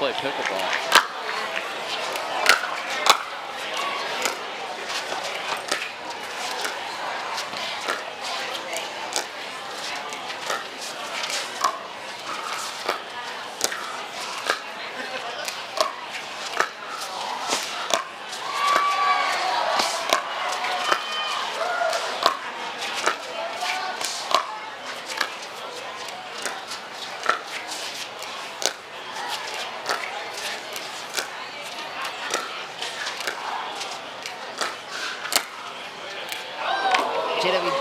play pickleball.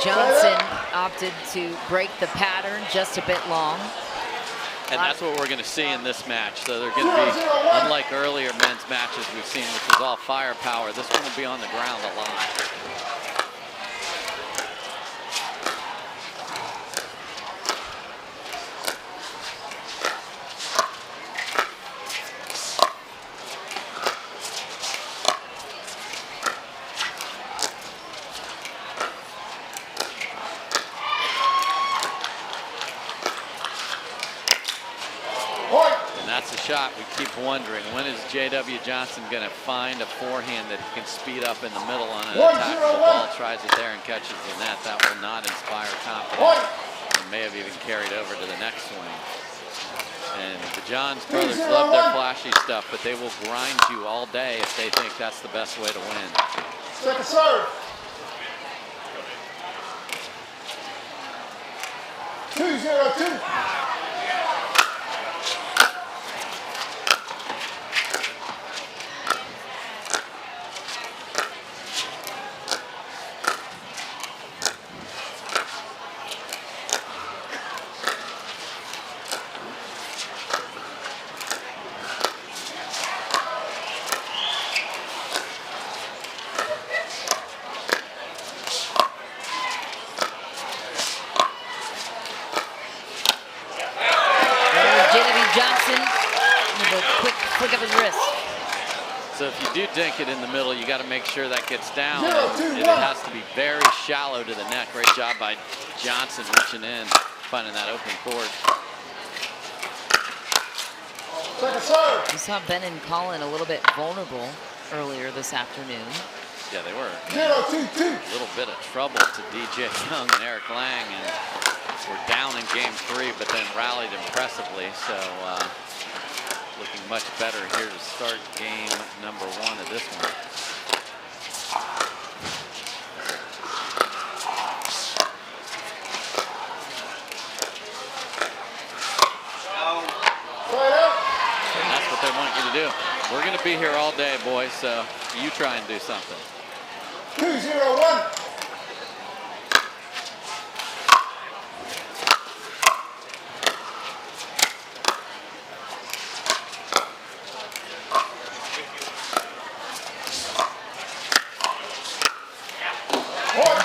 Johnson opted to break the pattern just a bit long. And that's what we're going to see in this match. So they're going to be, unlike earlier men's matches we've seen, which was all firepower, this one will be on the ground a lot. Shot. We keep wondering, when is J.W. Johnson going to find a forehand that he can speed up in the middle on an attack? The ball tries it there and catches the net. That will not inspire confidence. And may have even carried over to the next swing. And the Johns brothers love their flashy stuff, but they will grind you all day if they think that's the best way to win. Second serve. 2-0-2. Dink it in the middle, you got to make sure that gets down, and it has to be very shallow to the net. Great job by Johnson reaching in, finding that open court. You saw Ben and Collin a little bit vulnerable earlier this afternoon. Yeah, they were a little bit of trouble to DJ Young and Eric Lang, and were down in game 3, but then rallied impressively. So looking much better here to start game number 1 of this one. And that's what they want you to do. We're going to be here all day, boys, so you try and do something. 2-0-1.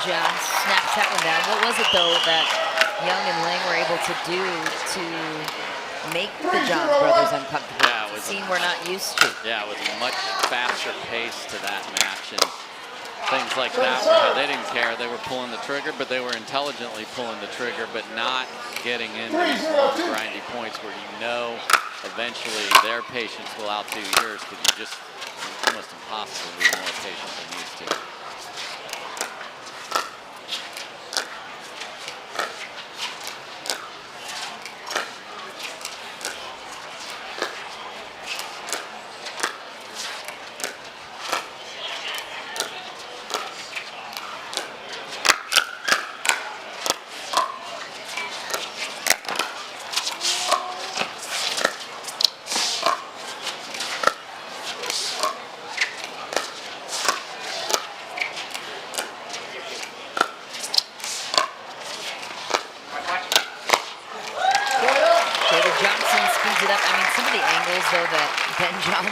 Jones snaps that one down. What was it, though, that Young and Lang were able to do to make the Johns brothers uncomfortable? Yeah, it was a scene we're not used to. Yeah, it was a much faster pace to that match, and things like that, where they didn't care. They were pulling the trigger, but they were intelligently pulling the trigger, but not getting into these long, grindy points where you know eventually their patience will outdo yours, because it's almost impossible to be more patient than these two.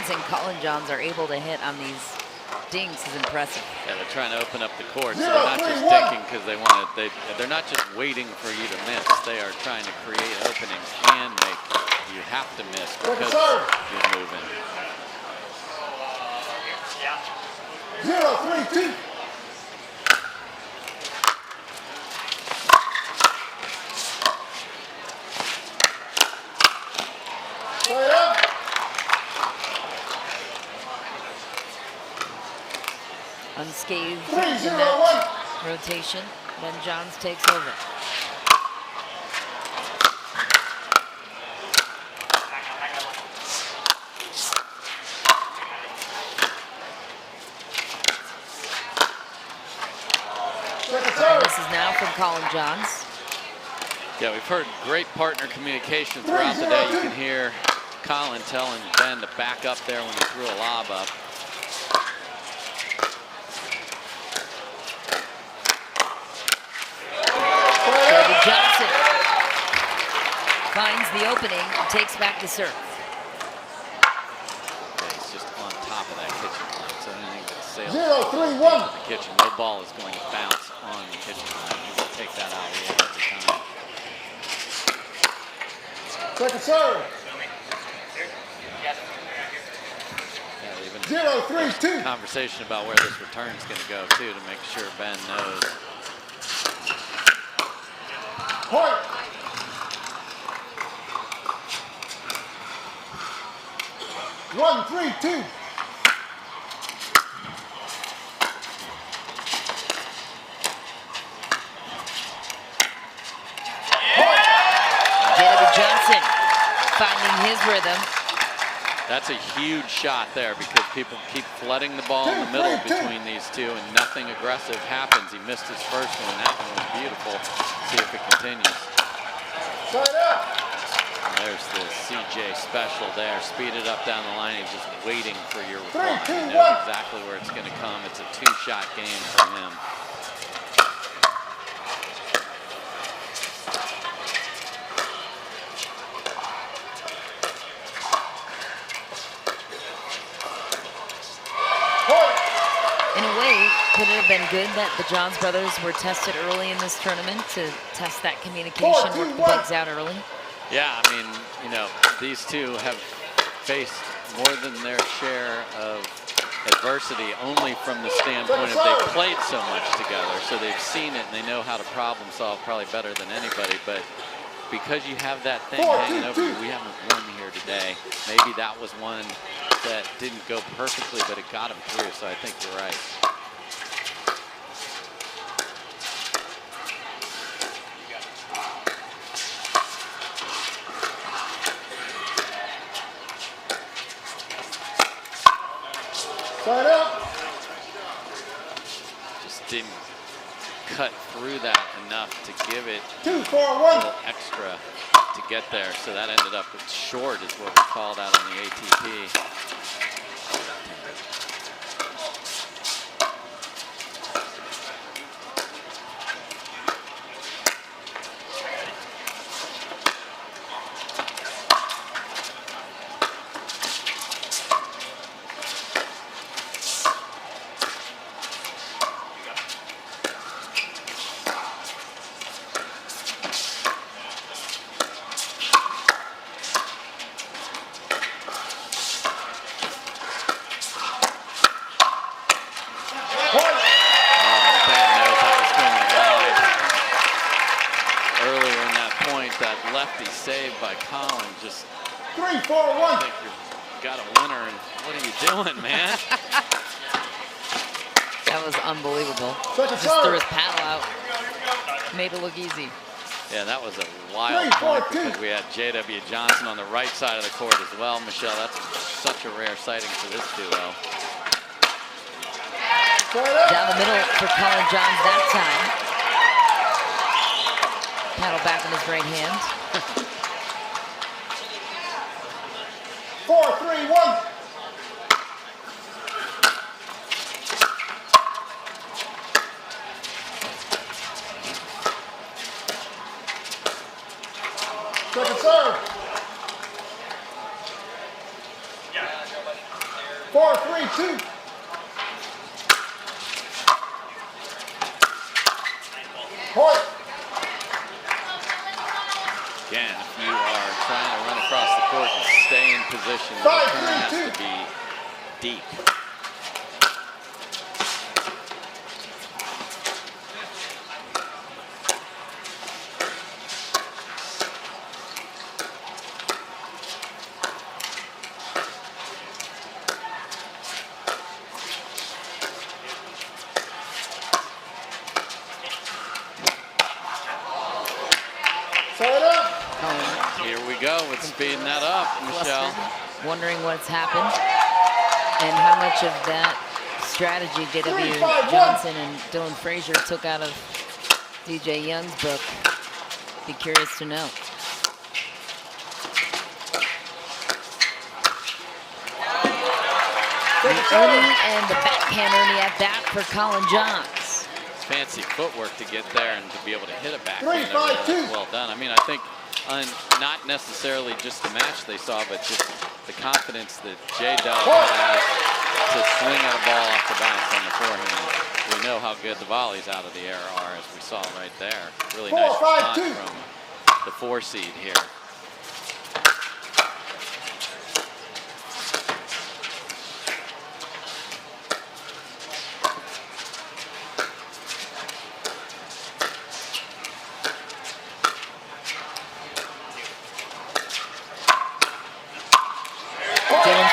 And Collin Johns are able to hit on these dinks is impressive. Yeah, they're trying to open up the court, so they're not just dinking because they want to. They're not just waiting for you to miss. They are trying to create openings and make you have to miss because you're moving. 0-3-2. unscathed in 3-0-1. that rotation. Ben Johns takes over. This is now from Collin Johns. Yeah, we've heard great partner communication throughout the day. You can hear Collin telling Ben to back up there when he threw a lob up. David Johnson finds the opening and takes back the serve. Yeah, he's just on top of that kitchen line, so anything that sails 0-3-1. into the kitchen, no ball is going to bounce on the kitchen line. He will take that out of the air every time. Second serve. Yeah, even 0-3-2. conversation about where this return is going to go too, to make sure Ben knows. Point. One, 3-2. Johnson finding his rhythm. That's a huge shot there because people keep flooding the ball in the middle between these two and nothing aggressive happens. He missed his first one. That one was beautiful. See if it continues. And there's the CJ special there. Speed it up down the line. He's just waiting for your reply. He knows exactly where it's going to come. It's a two-shot game for him. Could it have been good that the Johns brothers were tested early in this tournament to test that communication, work the bugs out early? Yeah, I mean, you know, these two have faced more than their share of adversity only from the standpoint of they've played so much together, so they've seen it and they know how to problem solve probably better than anybody. But because you have that thing hanging over you, we haven't won here today. Maybe that was one that didn't go perfectly, but it got them through, so I think you're right. Side up. Just didn't cut through that enough to give it 2-4-1. a little extra to get there. So that ended up short is what we called out on the ATP. Lefty saved by Collin. Just 3-4-1. I think you've got a winner, and what are you doing, man? That was unbelievable. Second Just threw his paddle out. Made it look easy. Yeah, that was a wild point because we had J.W. Johnson on the right side of the court as well. Michelle, that's such a rare sighting for this duo. Down the middle for Collin Johns that time. Paddle back in his right hand. 4-3-1. Second serve. 4-3-2. Point. Again, if you are trying to run across the court and stay in position, the return has to be deep. Here we go with speeding that up, Michelle. Flustered, wondering what's happened and how much of that strategy JW Johnson and Dylan Frazier took out of DJ Young's book. Be curious to know. The Ernie and the backhand Ernie at bat for Collin Johns. Fancy footwork to get there and to be able to hit a backhand. Really well done. I mean, I think not necessarily just the match they saw, but just the confidence that JW has to swing at a ball off the bounce on the forehand. We know how good the volleys out of the air are, as we saw right there. Really nice response from the 4 seed here.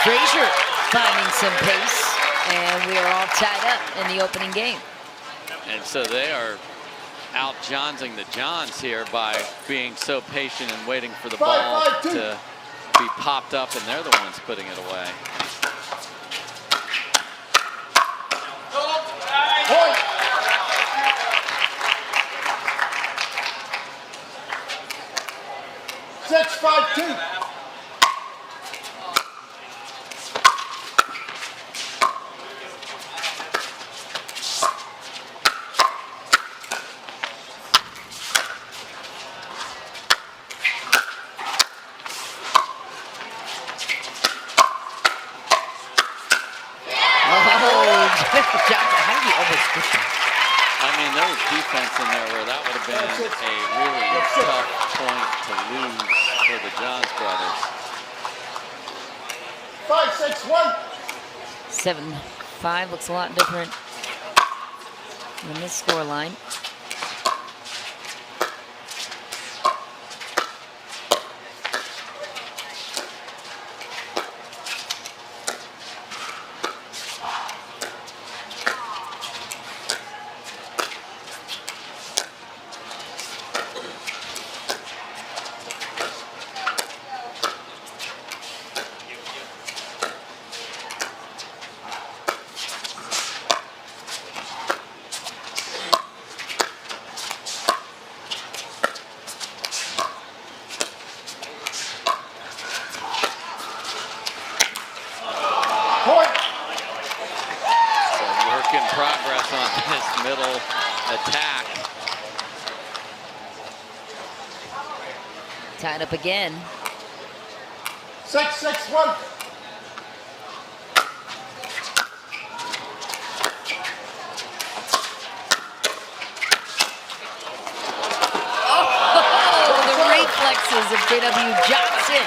Frazier finding some pace, and we are all tied up in the opening game. And so they are out Johnsing the Johns here by being so patient and waiting for the ball to be popped up, and they're the ones putting it away. Point. 6-5-2. I mean, there was defense in there where that would have been a really tough point to lose for the Johns brothers. 5-6-1. 7-5 looks a lot different than this score line. Middle attack. Tied up again. 6-6-1. Oh, the reflexes of JW Johnson.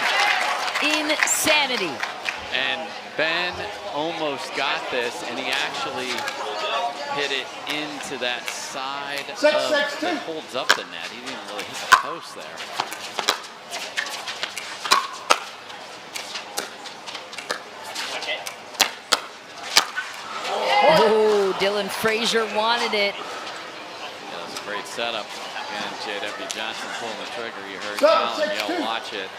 Insanity. And Ben almost got this, and he actually hit it into that side that holds up the net. He didn't really hit the post there. Oh, Dylan Frazier wanted it. That was a great setup. Again, JW Johnson pulling the trigger. You heard Collin yell, "Watch it."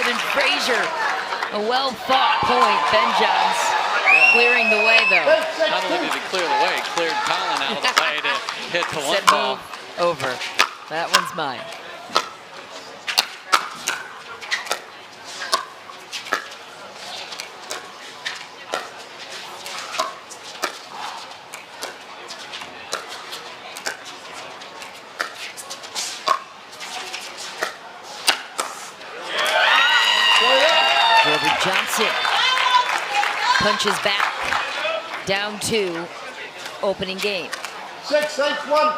And Frazier, a well-fought point. Ben Johns clearing the way, though. Not only did he clear the way, he cleared Collin out of the way to hit the one ball. Over. That one's mine. Johnson punches back, down 2, opening game. 6-8-1.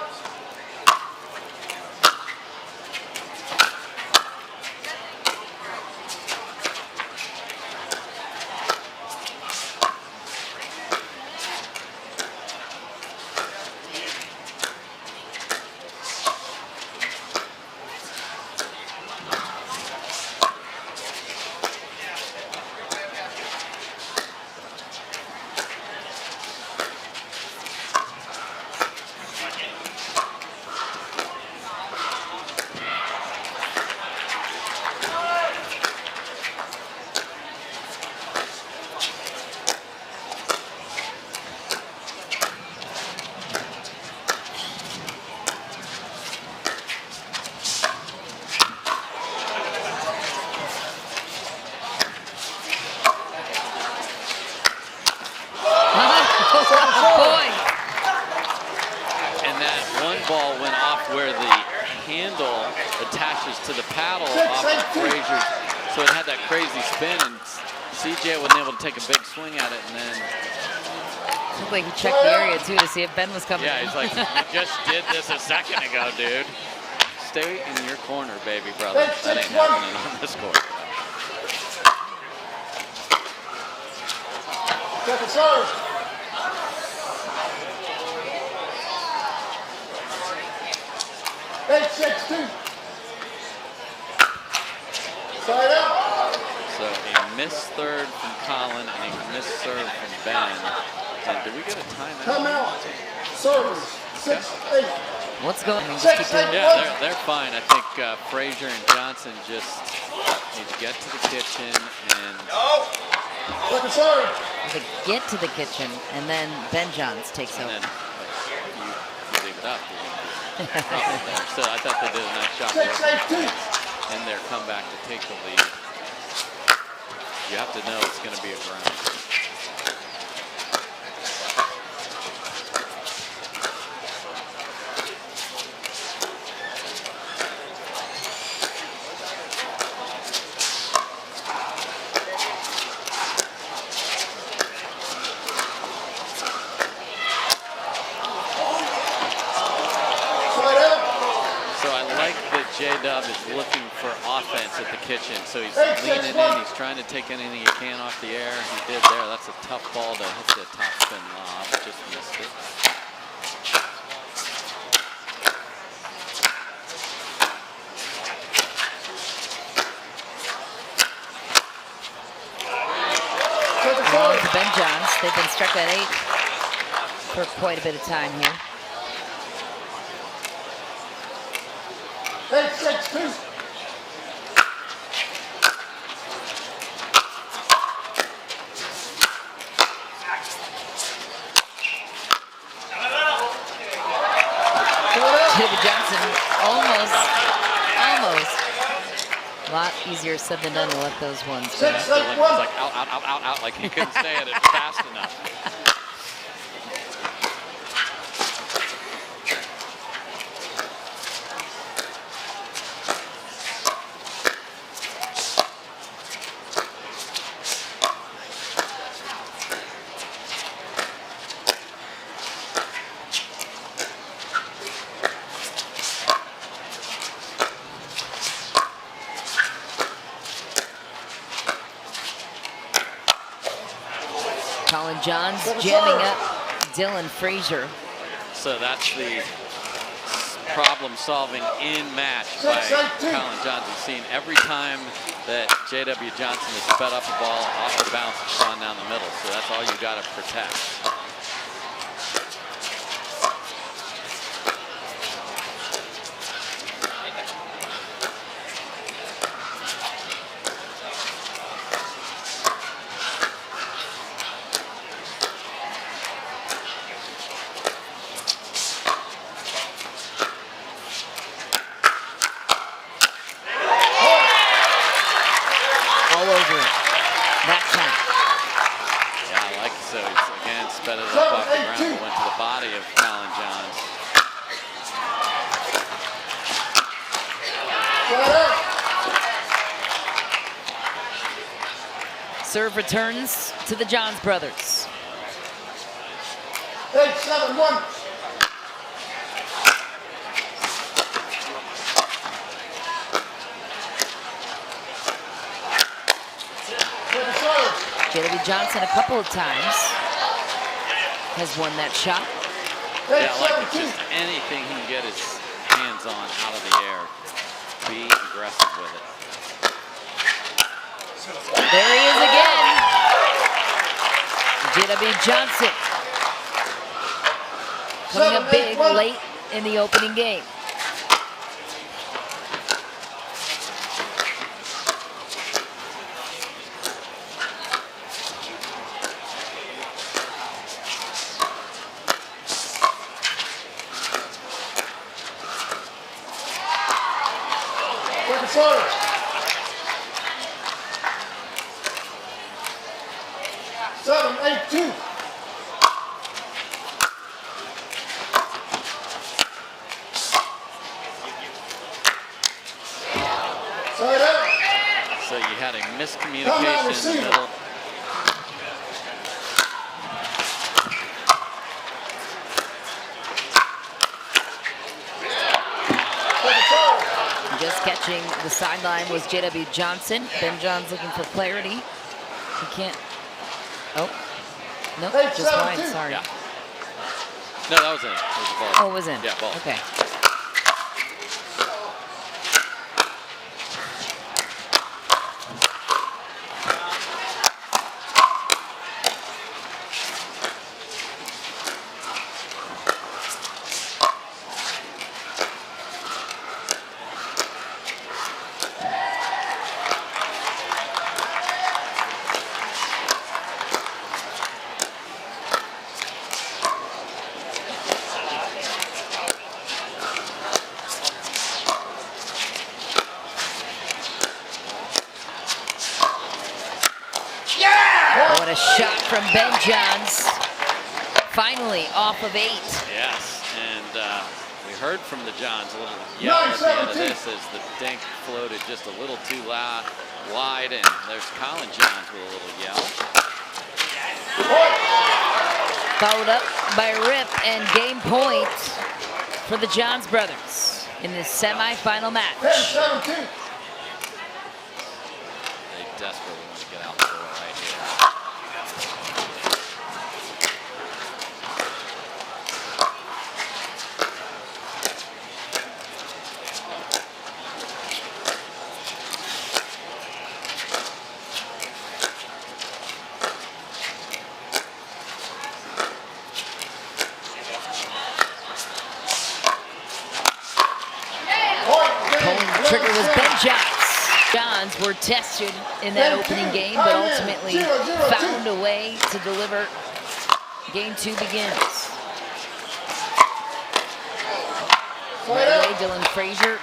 that one ball went off where the handle attaches to the paddle off of Frazier. So it had that crazy spin, and CJ wasn't able to take a big swing at it, and then looked like he checked the area too to see if Ben was coming. yeah, he's like, you just did this a second ago, dude. Stay in your corner, baby brother. That ain't happening on this court. Second serve. Eight, 6-2. Side out. So a missed third from Collin and a missed serve from Ben. And did we get a timeout? Timeout. Servers. 6-8. What's going on? Just keep doing it. Yeah, they're fine. I think Frazier and Johnson just need to get to the kitchen and. Second serve. They get to the kitchen, and then Ben Johns takes over. And then you leave it up. You're gonna be in trouble there. So I thought they did a nice job 6-8-2. in their comeback to take the lead. You have to know it's going to be a grind. J-Dub is looking for offense at the kitchen, so he's leaning in, he's trying to take anything he can off the air. He did there. That's a tough ball to hit the top spin lob, just missed it. Well, to Ben Johns, they've been struck at 8 for quite a bit of time here. 8-6-2. David Johnson almost. A lot easier said than done to let those ones go. It's like out, like he couldn't stay at it fast enough. Collin Johns jamming up Dylan Frazier. So that's the problem solving in match by Collin Johns. He's seen every time that J.W. Johnson has sped up a ball off the bounce, it's gone down the middle. So that's all you got to protect. Serve returns to the Johns brothers. 8-7-1. J.W. Johnson a couple of times has won that shot. Yeah, like just anything he can get his hands on out of the air. Be aggressive with it. There he is again. J.W. Johnson coming up big late in the opening game. had a miscommunication in the middle. Just catching the sideline was J.W. Johnson. Ben John's looking for clarity. He can't. Oh, nope, just wide. Sorry. Yeah. No, that was in. It was a ball. Oh, it was in. Yeah, ball. Okay. What a shot from Ben Johns. Finally off of 8. Yes, and we heard from the Johns a little yell at the end of this as the dink floated just a little too wide, and there's Collin Johns with a little yell. Followed up by a rip and game point for the Johns brothers in this semifinal match. They desperately want to get out the door right here. Trigger was Ben Johns. Johns were tested in that opening game, but ultimately found a way to deliver. Game 2 begins. Right away, Dylan Frazier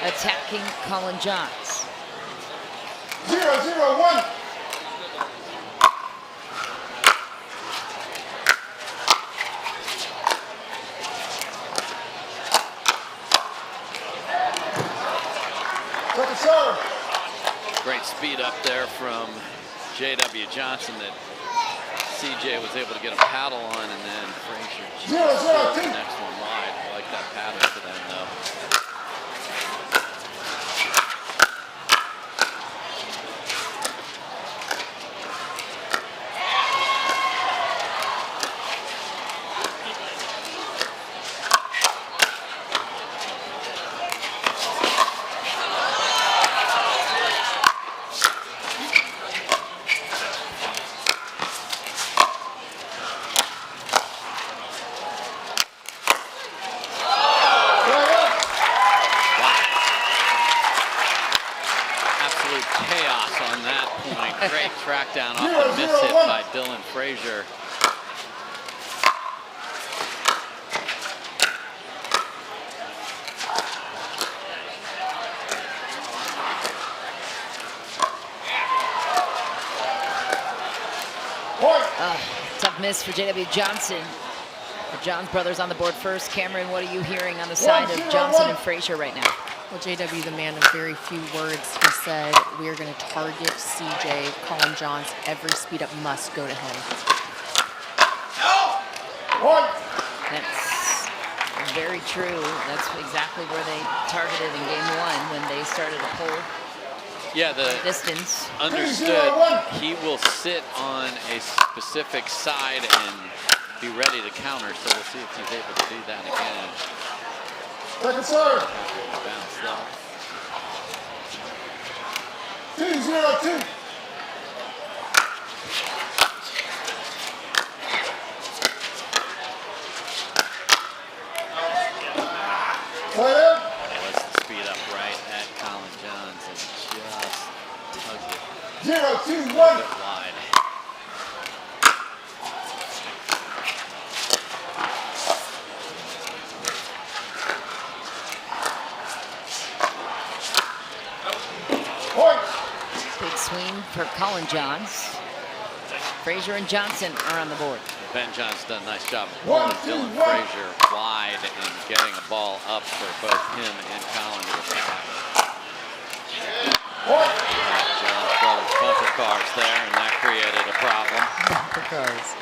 attacking Collin Johns. 0-0-1. Great speed up there from J.W. Johnson that CJ was able to get a paddle on, and then Frazier just threw the next one wide. I like that pattern for them, though. Great track down off the miss hit by Dylan Frazier. Tough miss for J.W. Johnson. The Johns brothers on the board first. Cameron, what are you hearing on the side of Johnson and Frazier right now? Well, JW, the man of very few words, he said, we are going to target CJ, Collin Johns. Every speed up must go to him. That's very true. That's exactly where they targeted in game 1 when they started to pull distance. Understood. He will sit on a specific side and be ready to counter, so we'll see if he's able to do that again. Second serve. Bounce though. 2-0-2. Let's speed up right at Collin Johns and just tug it 0-2-1. a bit wide. Big swing for Collin Johns. Frazier and Johnson are on the board. Ben John's done a nice job of pulling Dylan Frazier wide and getting a ball up for both him and Collin to attack. Great job. cars there, and that created a problem. Bumper cars.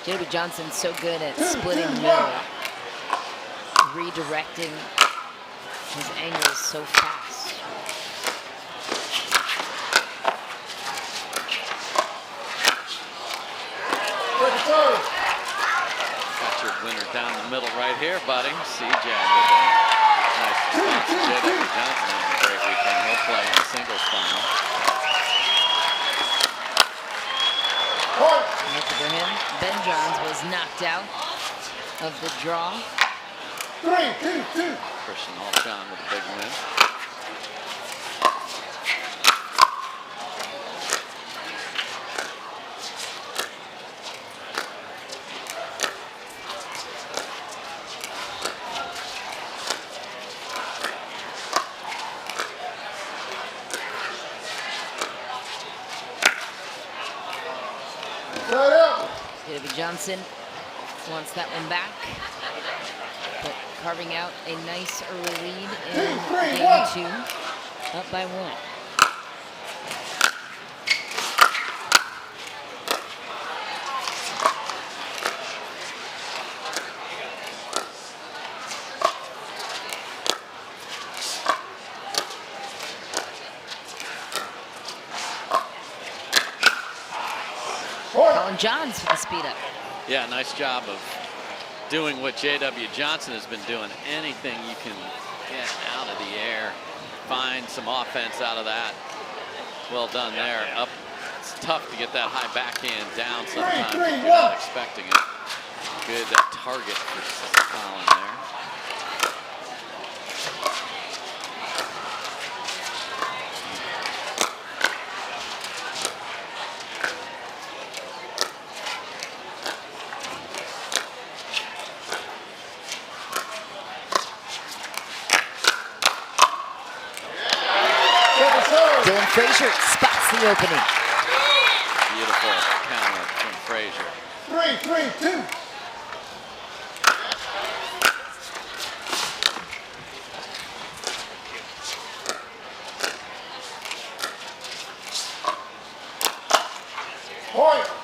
JW Johnson's so good at splitting the middle, redirecting his angles so fast. Got your winner down the middle right here, buddy. CJ with a nice response. JW Johnson having a great weekend. He'll play in the singles final. Lucky for him, Ben Johns was knocked out of the draw. 3-2-2. Christian Alshon with a big win. JW Johnson wants that one back, but carving out a nice early lead in game 2, up by 1. Collin Johns with the speed up. Yeah, nice job of doing what JW Johnson has been doing. Anything you can get out of the air, find some offense out of that. Well done there. Up, it's tough to get that high backhand down sometimes if you're not expecting it. Good target for Collin there. Frazier spots the opening. Beautiful counter from Frazier. 3-3-2.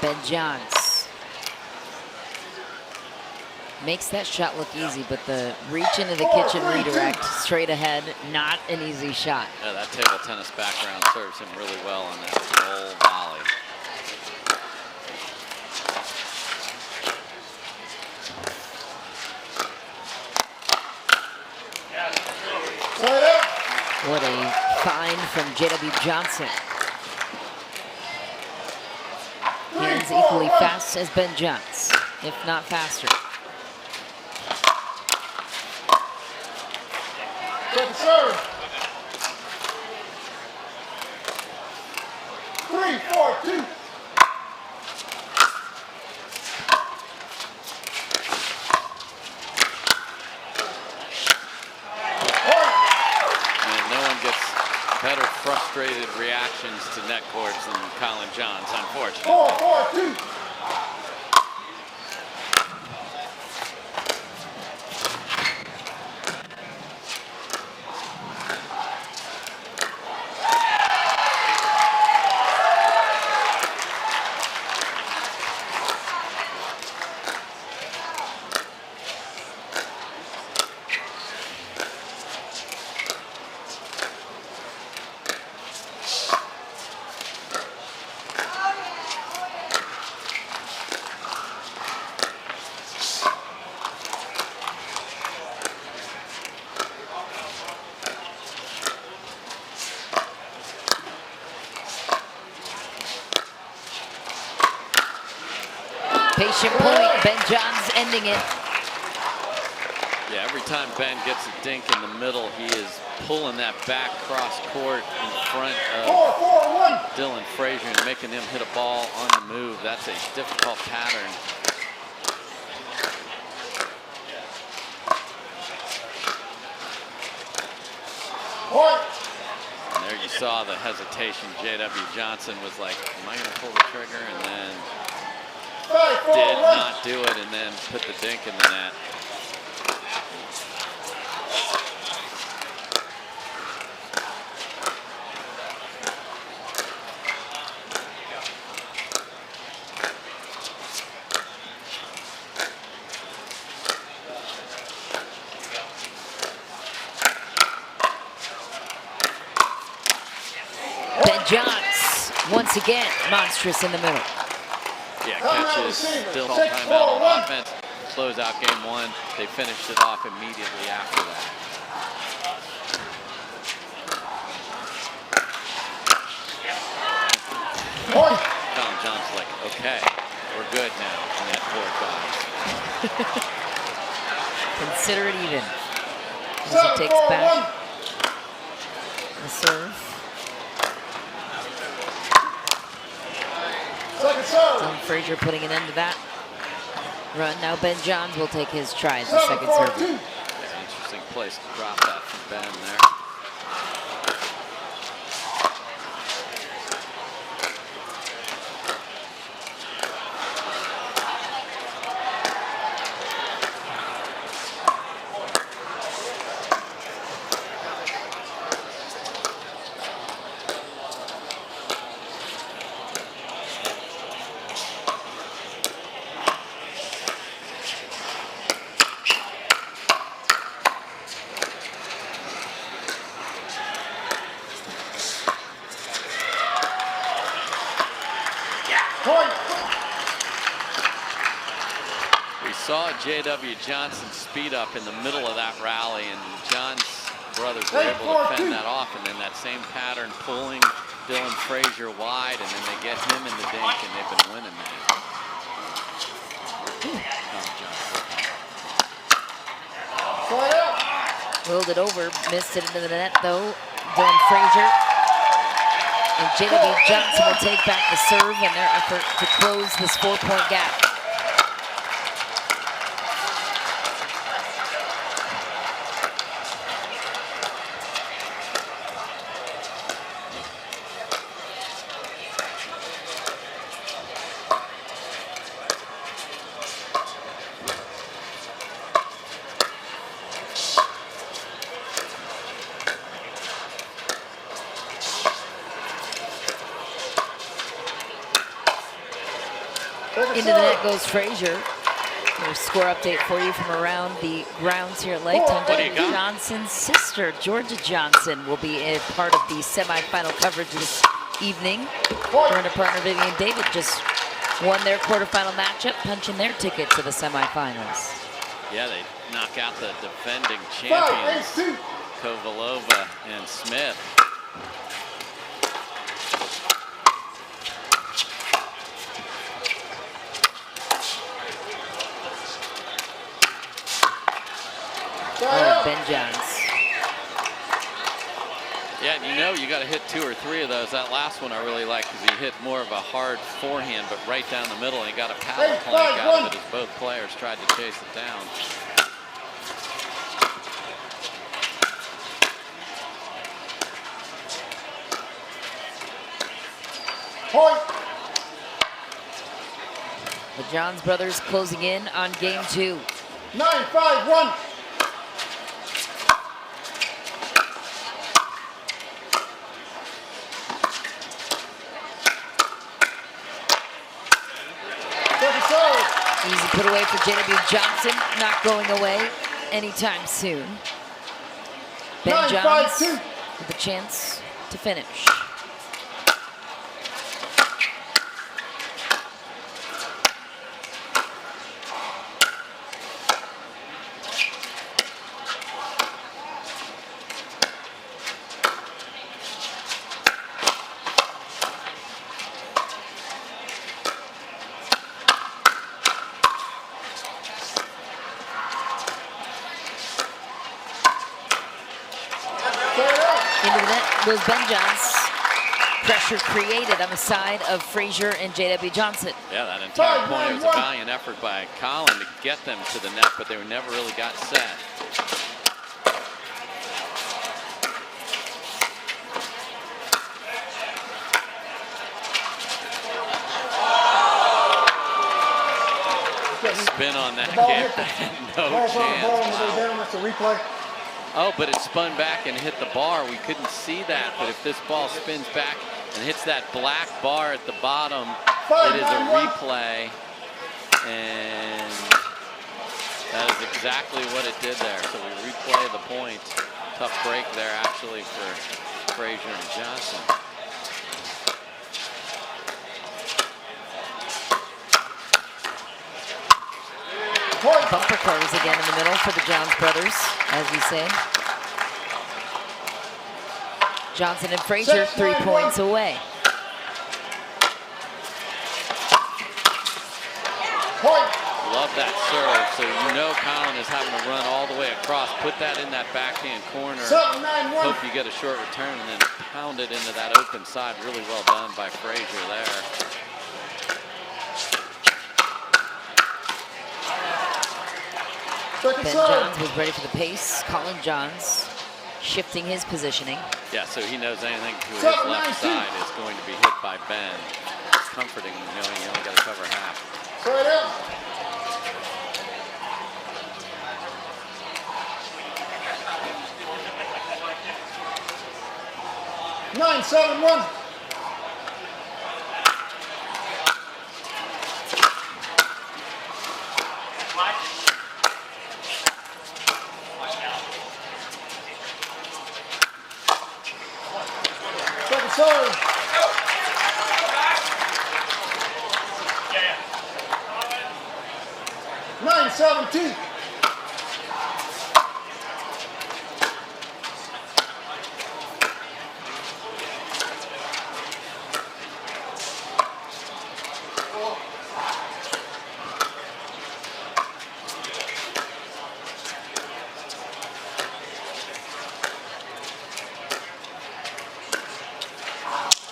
Ben Johns makes that shot look easy, but the reach into the kitchen redirect straight ahead, not an easy shot. Yeah, that table tennis background serves him really well on that roll volley. What a find from JW Johnson. Hands equally fast as Ben Johns, if not faster. Second serve. 3-4-2. And no one gets better frustrated reactions to net cords than Collin Johns, unfortunately. 4-4-2. Patient point, Ben Johns ending it. Yeah, every time Ben gets a dink in the middle, he is pulling that back cross court in front of 4-4-1. Dylan Frazier and making him hit a ball on the move. That's a difficult pattern. And there you saw the hesitation. JW Johnson was like, am I going to pull the trigger? And then did not do it, and then put the dink in the net. Johns, once again, monstrous in the middle. Yeah, catches, still timeout on offense. Close out game one. They finished it off immediately after that. Collin John's like, okay, we're good now. And that poor guy. Consider it even. As he takes back the serve. Second serve. Dylan Frazier putting an end to that run. Now Ben Johns will take his try as the second serve. Yeah, interesting place to drop that from Ben there. We saw J.W. Johnson speed up in the middle of that rally, and John's brothers were able to fend that off, and then that same pattern pulling Dylan Frazier wide, and then they get him in the dink, and they've been winning that. Rolled it over, missed it into the net though. Dylan Frazier. And J.W. Johnson will take back the serve in their effort to close this 4-point gap. Into the net goes Frazier. There's a score update for you from around the grounds here at Lifetime. What do you got? Johnson's sister, Georgia Johnson, will be a part of the semifinal coverage this evening. Her and her partner Vivian David just won their quarterfinal matchup, punching their ticket to the semifinals. Yeah, they knock out the defending champions, Kovalova and Smith. Oh, Ben Johns. Yeah, you know you got to hit 2 or 3 of those. That last one I really like because he hit more of a hard forehand, but right down the middle, and he got a paddle plank out of it as both players tried to chase it down. Point. The Johns brothers closing in on game 2. 9-5-1. Easy put away for J.W. Johnson, not going away anytime soon. Ben Johns with a chance to finish. Into the net goes Ben Johns. Pressure created on the side of Frazier and J.W. Johnson. Yeah, that entire point, it was a valiant effort by Collin to get them to the net, but they never really got set. Spin on that kick. No chance. That's a replay. Oh, but it spun back and hit the bar. We couldn't see that, but if this ball spins back and hits that black bar at the bottom, it is a replay, and that is exactly what it did there. So we replay the point. Tough break there, actually, for Frazier and Johnson. Point. Bumper cars again in the middle for the Johns brothers, as we say. Johnson and Frazier 3 points away. Point. Love that serve. So you know Collin is having to run all the way across. Put that in that backhand corner. 7-9-1. Hope you get a short return and then pound it into that open side. Really well done by Frazier there. Second Ben serve. Johns was ready for the pace. Collin Johns shifting his positioning. Yeah, so he knows anything to his 7-9-2. left side is going to be hit by Ben. It's comforting knowing you only got to cover half. Side out. Nine, 7-1. Second serve. Nine, 7-2.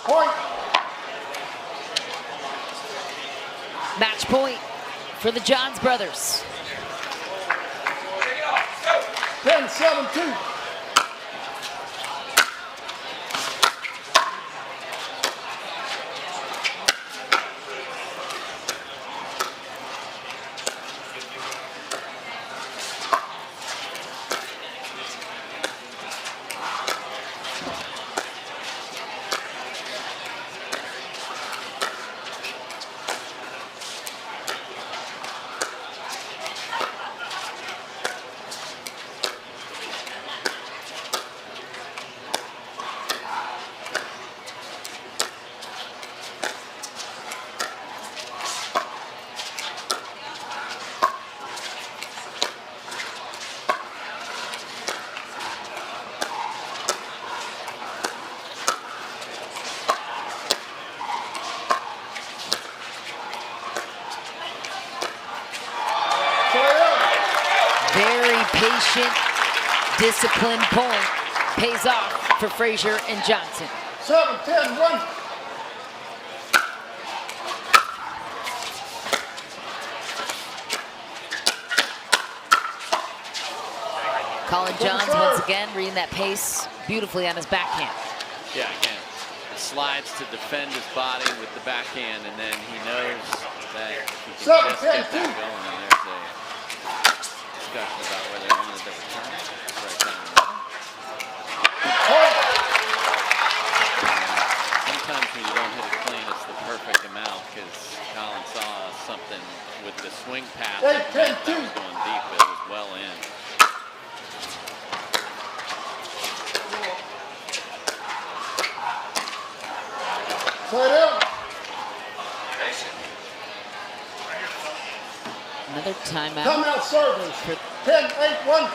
Point. Match point for the Johns brothers. 10-7-2. Very patient, disciplined point pays off for Frazier and Johnson. 7-10-1. Collin Johns once again reading that pace beautifully on his backhand. Yeah, again, slides to defend his body with the backhand, and then he knows that he can just get that going. And there's a discussion about whether he wanted the return. Right down the middle. Sometimes when you don't hit it clean, it's the perfect amount, because Collin saw something with the swing path that was going deep, but it was well in. Side out. Another timeout. Timeout servers. 10-8-1.